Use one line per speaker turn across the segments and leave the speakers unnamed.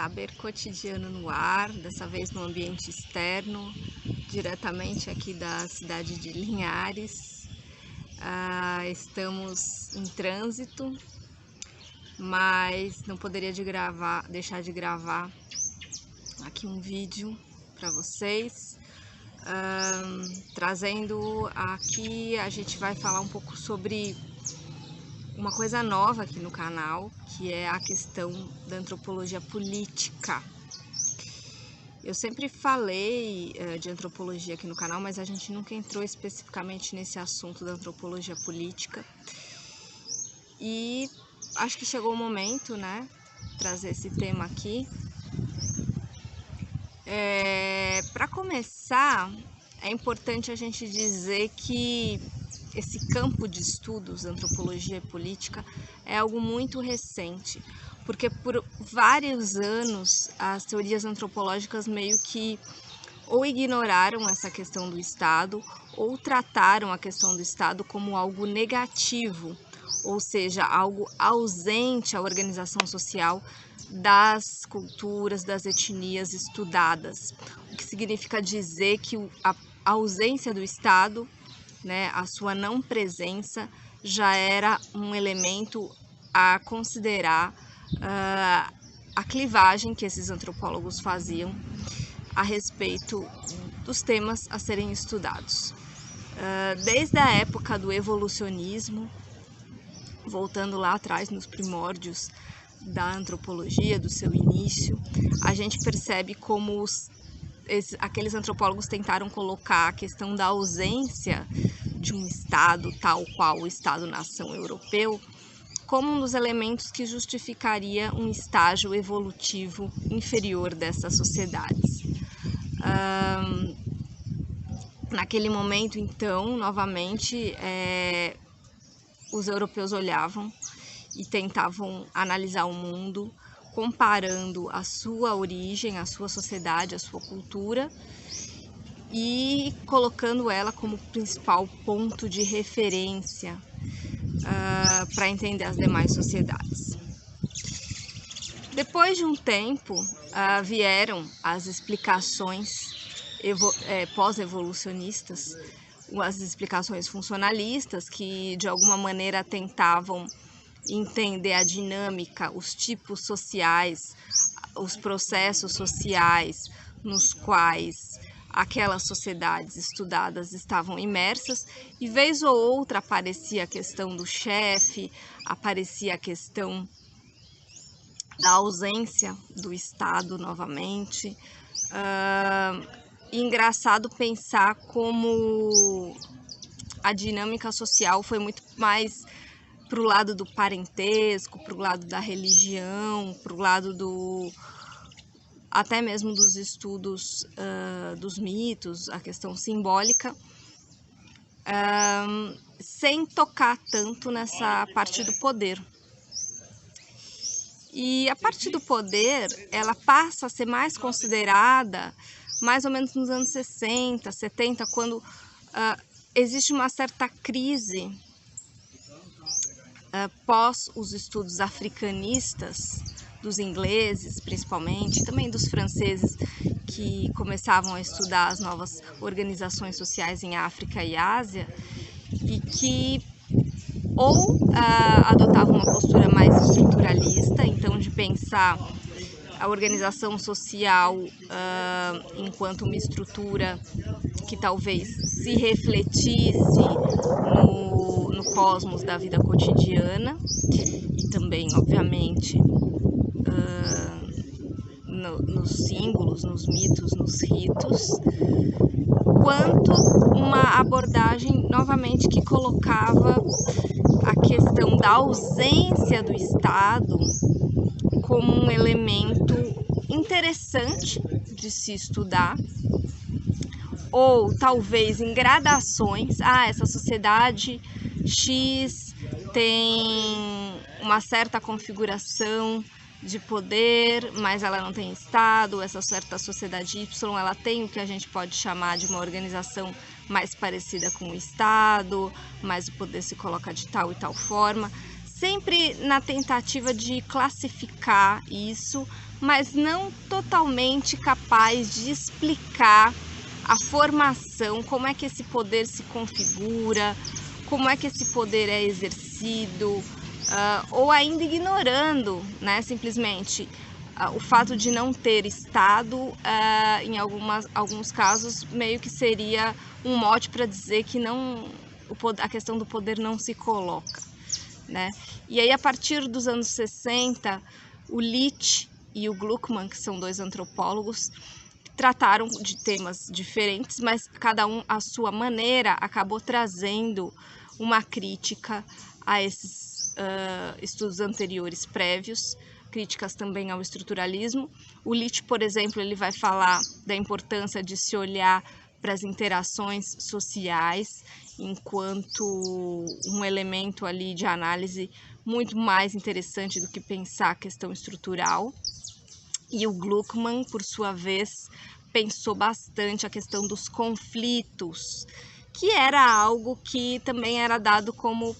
Saber Cotidiano no Ar, dessa vez no ambiente externo, diretamente aqui da cidade de Linhares. Estamos em trânsito, mas não poderia deixar de gravar aqui um vídeo para vocês. Trazendo aqui, a gente vai falar um pouco sobre uma coisa nova aqui no canal, que é a questão da antropologia política. Eu sempre falei de antropologia aqui no canal, mas a gente nunca entrou especificamente nesse assunto da antropologia política. E acho que chegou o momento, né, trazer esse tema aqui. Para começar, é importante a gente dizer que esse campo de estudos, antropologia política, é algo muito recente, porque por vários anos as teorias antropológicas meio que ou ignoraram essa questão do Estado ou trataram a questão do Estado como algo negativo, ou seja, algo ausente à organização social das culturas, das etnias estudadas, o que significa dizer que a ausência do Estado, né, a sua não presença, já era um elemento a considerar a clivagem que esses antropólogos faziam a respeito dos temas a serem estudados. Desde a época do evolucionismo, voltando lá atrás nos primórdios da antropologia, do seu início, a gente percebe como aqueles antropólogos tentaram colocar a questão da ausência de um Estado tal qual o Estado-nação europeu como um dos elementos que justificaria um estágio evolutivo inferior dessas sociedades. Naquele momento, então, novamente, os europeus olhavam e tentavam analisar o mundo, comparando a sua origem, a sua sociedade, a sua cultura e colocando ela como principal ponto de referência para entender as demais sociedades. Depois de um tempo, vieram as explicações pós-evolucionistas, as explicações funcionalistas, que de alguma maneira tentavam entender a dinâmica, os tipos sociais, os processos sociais nos quais aquelas sociedades estudadas estavam imersas, e vez ou outra aparecia a questão do chefe, aparecia a questão da ausência do Estado novamente. Engraçado pensar como a dinâmica social foi muito mais para o lado do parentesco, para o lado da religião, para o lado até mesmo dos estudos dos mitos, a questão simbólica, sem tocar tanto nessa parte do poder. E a parte do poder, ela passa a ser mais considerada mais ou menos nos anos 60, 70, quando existe uma certa crise pós os estudos africanistas, dos ingleses principalmente, também dos franceses, que começavam a estudar as novas organizações sociais em África e Ásia, e que ou adotavam uma postura mais estruturalista, então de pensar a organização social enquanto uma estrutura que talvez se refletisse no cosmos da vida cotidiana e também, obviamente, nos símbolos, nos mitos, nos ritos, quanto uma abordagem, novamente, que colocava a questão da ausência do Estado como um elemento interessante de se estudar, ou talvez em gradações. Essa sociedade X tem uma certa configuração de poder, mas ela não tem Estado. Essa certa sociedade Y, ela tem o que a gente pode chamar de uma organização mais parecida com o Estado, mas o poder se coloca de tal e tal forma, sempre na tentativa de classificar isso, mas não totalmente capaz de explicar a formação, como é que esse poder se configura, como é que esse poder é exercido, ou ainda ignorando, né, simplesmente o fato de não ter Estado, em alguns casos, meio que seria um mote para dizer que a questão do poder não se coloca, né? E aí, a partir dos anos 60, o Licht e o Gluckman, que são dois antropólogos, trataram de temas diferentes, mas cada um à sua maneira acabou trazendo uma crítica a esses estudos anteriores prévios, críticas também ao estruturalismo. O Licht, por exemplo, ele vai falar da importância de se olhar para as interações sociais enquanto um elemento ali de análise muito mais interessante do que pensar a questão estrutural. E o Gluckman, por sua vez, pensou bastante a questão dos conflitos, que era algo que também era dado como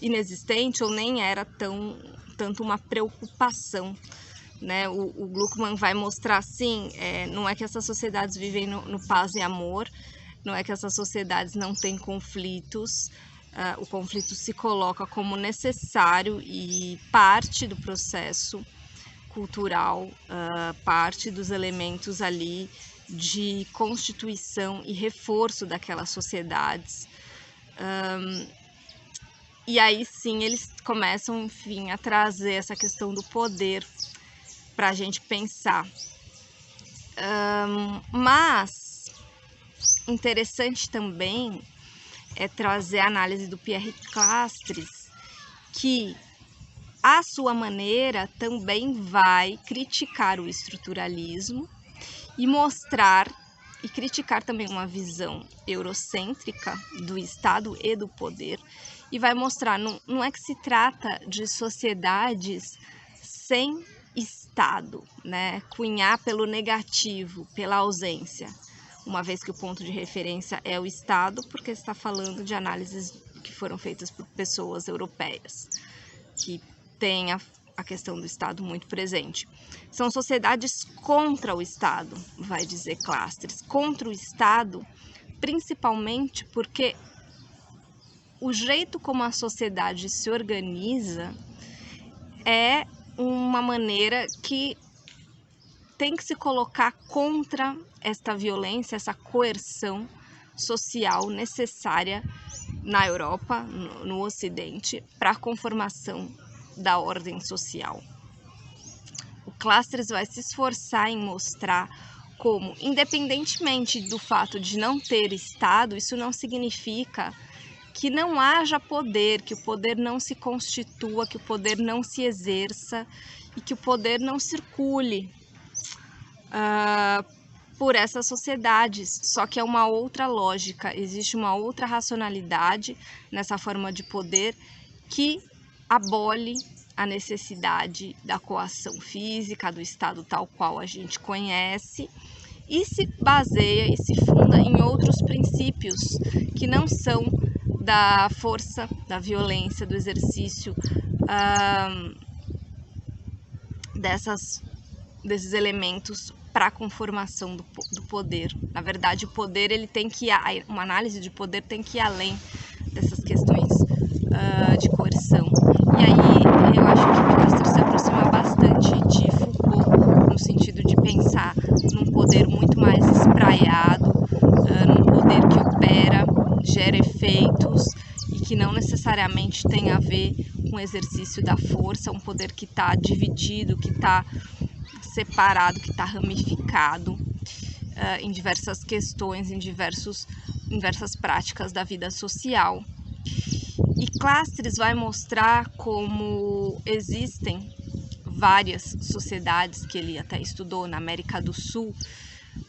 inexistente ou nem era tanto uma preocupação, né? O Gluckman vai mostrar assim, não é que essas sociedades vivem no paz e amor, não é que essas sociedades não têm conflitos, o conflito se coloca como necessário e parte do processo cultural, parte dos elementos ali de constituição e reforço daquelas sociedades. E aí sim eles começam, enfim, a trazer essa questão do poder para a gente pensar. Mas interessante também é trazer a análise do Pierre Clastres, que à sua maneira também vai criticar o estruturalismo e mostrar e criticar também uma visão eurocêntrica do Estado e do poder, e vai mostrar, não é que se trata de sociedades sem Estado, né? Cunhar pelo negativo, pela ausência, uma vez que o ponto de referência é o Estado, porque está falando de análises que foram feitas por pessoas europeias, que têm a questão do Estado muito presente. São sociedades contra o Estado, vai dizer Clastres, contra o Estado, principalmente porque o jeito como a sociedade se organiza é uma maneira que tem que se colocar contra esta violência, essa coerção social necessária na Europa, no Ocidente, para a conformação da ordem social. O Clastres vai se esforçar em mostrar como, independentemente do fato de não ter Estado, isso não significa que não haja poder, que o poder não se constitua, que o poder não se exerça e que o poder não circule por essas sociedades. Só que é uma outra lógica, existe uma outra racionalidade nessa forma de poder que abole a necessidade da coação física, do Estado tal qual a gente conhece, e se baseia e se funda em outros princípios que não são da força, da violência, do exercício desses elementos para a conformação do poder. Na verdade, o poder, ele tem que uma análise de poder tem que ir além dessas questões de coerção. E aí eu acho que Clastres se aproxima bastante de Foucault, no sentido de pensar num poder muito mais espraiado, num poder que opera, gera efeitos e que não necessariamente tem a ver com o exercício da força, um poder que está dividido, que está separado, que está ramificado em diversas questões, em diversas práticas da vida social. E Clastres vai mostrar como existem várias sociedades que ele até estudou na América do Sul,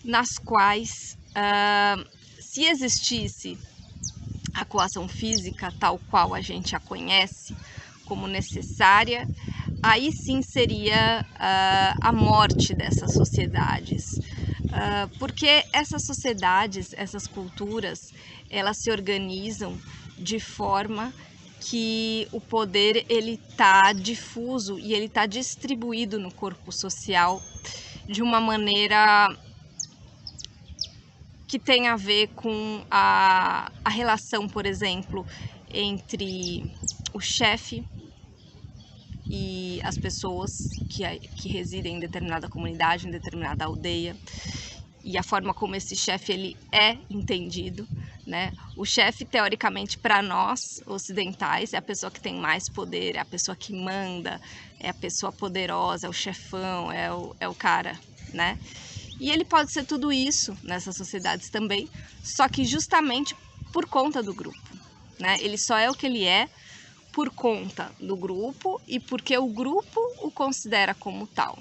nas quais, se existisse a coação física tal qual a gente a conhece como necessária, aí sim seria a morte dessas sociedades, porque essas sociedades, essas culturas, elas se organizam de forma que o poder ele tá difuso e ele tá distribuído no corpo social de uma maneira que tem a ver com a relação, por exemplo, entre o chefe e as pessoas que residem em determinada comunidade, em determinada aldeia, e a forma como esse chefe ele é entendido, né? O chefe, teoricamente, para nós ocidentais, é a pessoa que tem mais poder, é a pessoa que manda, é a pessoa poderosa, é o chefão, é o cara, né? E ele pode ser tudo isso nessas sociedades também, só que justamente por conta do grupo, né? Ele só é o que ele é por conta do grupo e porque o grupo o considera como tal.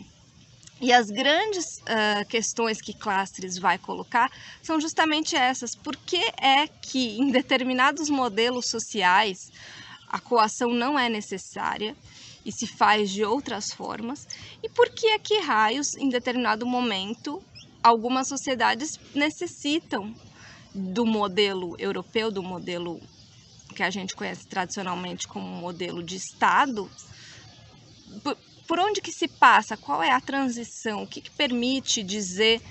E as grandes questões que Clastres vai colocar são justamente essas. Por que é que em determinados modelos sociais a coação não é necessária e se faz de outras formas? E por que é que raios, em determinado momento, algumas sociedades necessitam do modelo europeu, do modelo que a gente conhece tradicionalmente como modelo de Estado? Por onde que se passa? Qual é a transição? O que permite dizer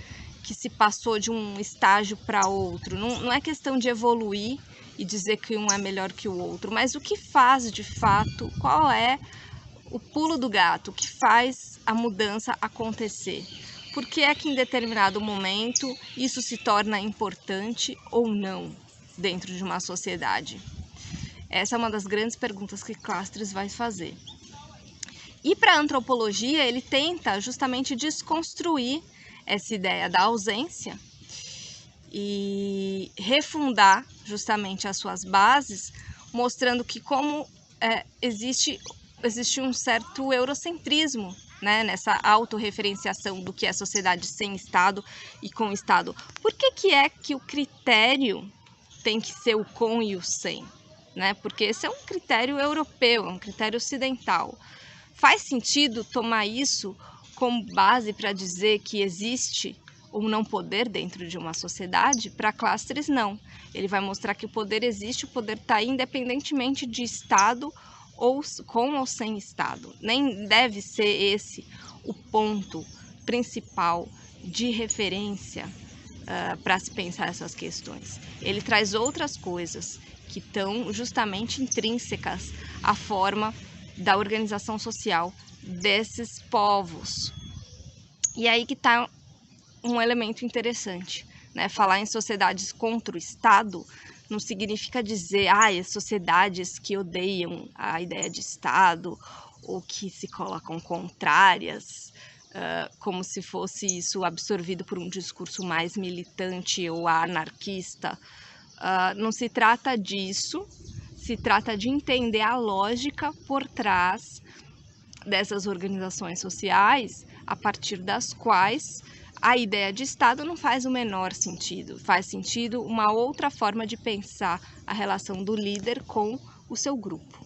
que se passou de um estágio para outro? Não é questão de evoluir e dizer que um é melhor que o outro, mas o que faz de fato, qual é o pulo do gato, o que faz a mudança acontecer? Por que é que em determinado momento isso se torna importante ou não dentro de uma sociedade? Essa é uma das grandes perguntas que Clastres vai fazer. E para a antropologia, ele tenta justamente desconstruir essa ideia da ausência e refundar justamente as suas bases, mostrando que como existe um certo eurocentrismo, né, nessa autorreferenciação do que é sociedade sem Estado e com Estado. Por que é que o critério tem que ser o com e o sem? Né? Porque esse é um critério europeu, é um critério ocidental. Faz sentido tomar isso como base para dizer que existe ou não poder dentro de uma sociedade? Para Clastres, não. Ele vai mostrar que o poder existe, o poder está aí independentemente de Estado ou com ou sem Estado. Nem deve ser esse o ponto principal de referência para se pensar essas questões. Ele traz outras coisas que estão justamente intrínsecas à forma da organização social desses povos. E aí que está um elemento interessante, né? Falar em sociedades contra o Estado não significa dizer sociedades que odeiam a ideia de Estado ou que se colocam contrárias, como se fosse isso absorvido por um discurso mais militante ou anarquista. Não se trata disso. Se trata de entender a lógica por trás dessas organizações sociais, a partir das quais a ideia de Estado não faz o menor sentido. Faz sentido uma outra forma de pensar a relação do líder com o seu grupo.